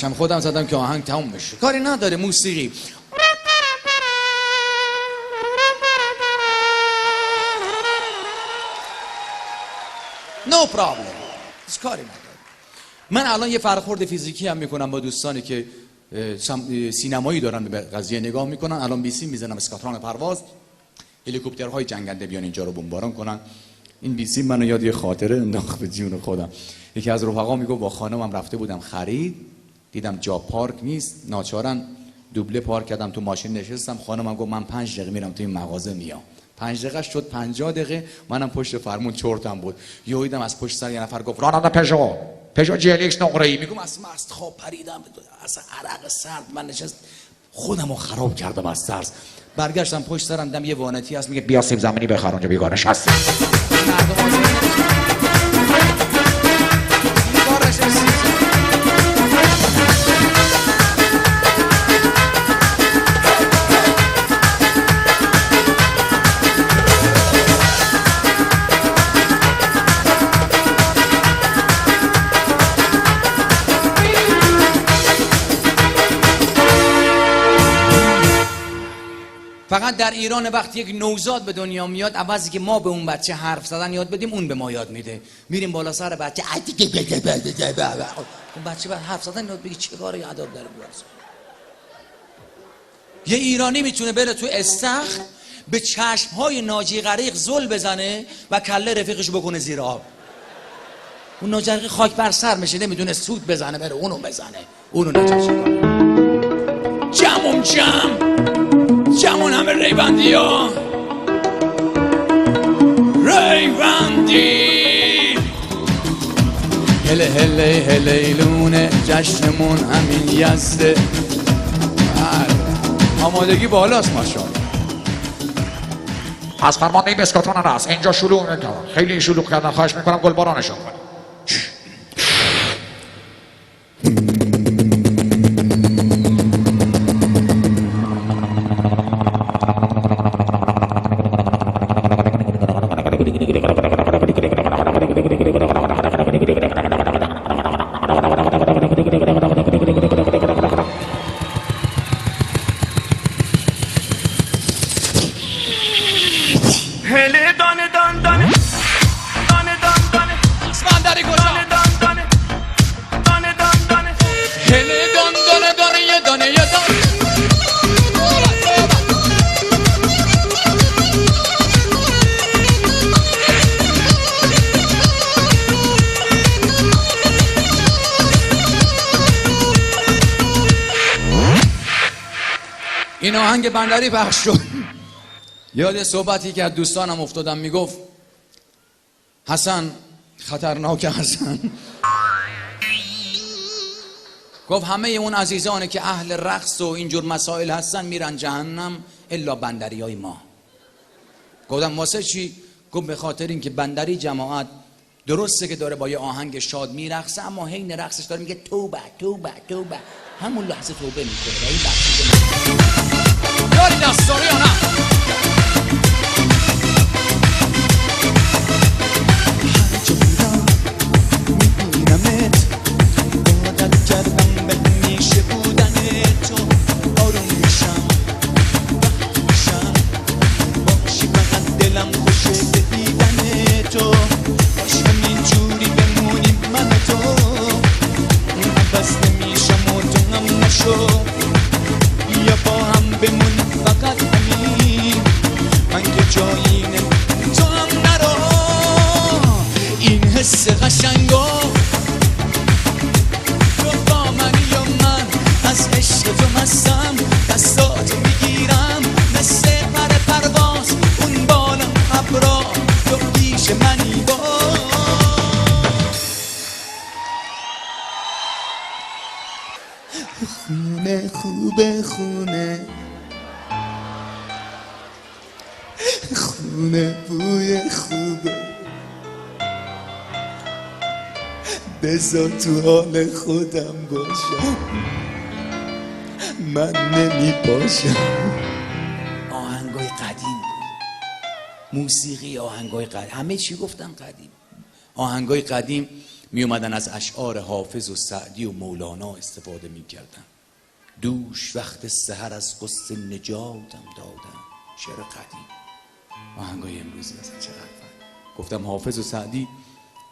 همشم خودم زدم که آهنگ تموم بشه. کاری نداره موسیقی. No problem. کاری نداره. من الان یه برخورد فیزیکی هم میکنم با دوستانی که سینمایی دارن به قضیه نگاه میکنن. الان بیسی میزنم اسکاتران پرواز، هلیکوپترهای جنگنده بیان اینجا رو بمباران کنن. این بیسی منو یاد یه خاطره انداخت به جون خودم. یکی از رفقا میگه با خانمم رفته بودم خرید، دیدم جا پارک نیست، ناچارن دوبله پارک کردم، تو ماشین نشستم. خانمم گفت من 5 دقیقه میرم تو این مغازه میام. 5 دقیقه شد 50 دقیقه. منم پشت فرمون چرتم بود. یهو دیدم از پشت سر یه نفر گفت راننده پژو جی ال ایکس نقره‌ای. میگم از مست خواب پریدم، اصلا عرق سرد من نشست، خودمو خراب کردم از ترس. برگشتم پشت سرم دیدم یه وانتی هست میگه بیا سیب زمینی بخر اونجا بیگانش هست. فقط در ایران وقتی یک نوزاد به دنیا میاد، عوضی که ما به اون بچه حرف زدن یاد بدیم، اون به ما یاد میده. میریم بالا سر بچه اون بچه بعد حرف زدن یاد بگی چه کاری ادب داره برسه. یه ایرانی میتونه بره تو استخر به چشمهای ناجی غریق زل بزنه و کله رفیقش بکنه زیر آب. اون ناجی غریق خاک بر سر میشه، نمیدونه سود بزنه بره اونو بزنه. اونو نجات جمعون همه ریوندی ها، ریوندی هله هله هلیلونه، جشنمون همین یزده. آمادگی بالاست ماشاءالله. از فرمانده این اسکاتران هست اینجا شلوغ نکنم، خیلی شلوغ کردن، خواهش میکنم گلبارانشون کنیم. این آهنگ بندری پخش شد. یاد صحبتی که از دوستانم افتادم، میگفت حسن خطرناک، حسن گفت همه اون عزیزانی که اهل رقص و اینجور مسائل هستن میرن جهنم الا بندری های ما. گفتم واسه چی؟ گفت به خاطر اینکه بندری جماعت درسته که داره با یه آهنگ شاد میرقصه، اما حین رقصش داره میگه توبه توبه توبه. همون لحظه توبه میکنه و این بخشی داری دستاری یا نه؟ هر جا میرم میبینمت، عادت کردم به همیشه بودن تو. آروم میشم وقتی میشم باشی، فقط دلم خوشه به دیدن تو. باش همین جوری بمونیم من و تو، عوض نمیشم و تو هم نشو. یا با هم بمونیم فقط همین، من که جایینه تو هم نرو. این حس قشنگو تو با من یا من، از عشق تو مستم، دستاتو میگیرم مثل پر پرواز اون بالا ابرا، تو پیش منی با. خونه خوبه خونه، خونه بوی خوبه، بذار تو حال خودم باشم، من نمی باشم. آهنگای قدیم بود، موسیقی آهنگای قدیم، همه چی گفتم قدیم. آهنگای قدیم می اومدن از اشعار حافظ و سعدی و مولانا استفاده می کردن. دوش وقت سحر از قصه نجاتم دادم. شعر قدیم. آهنگای امروزی مثلا چقدر گفتم حافظ و سعدی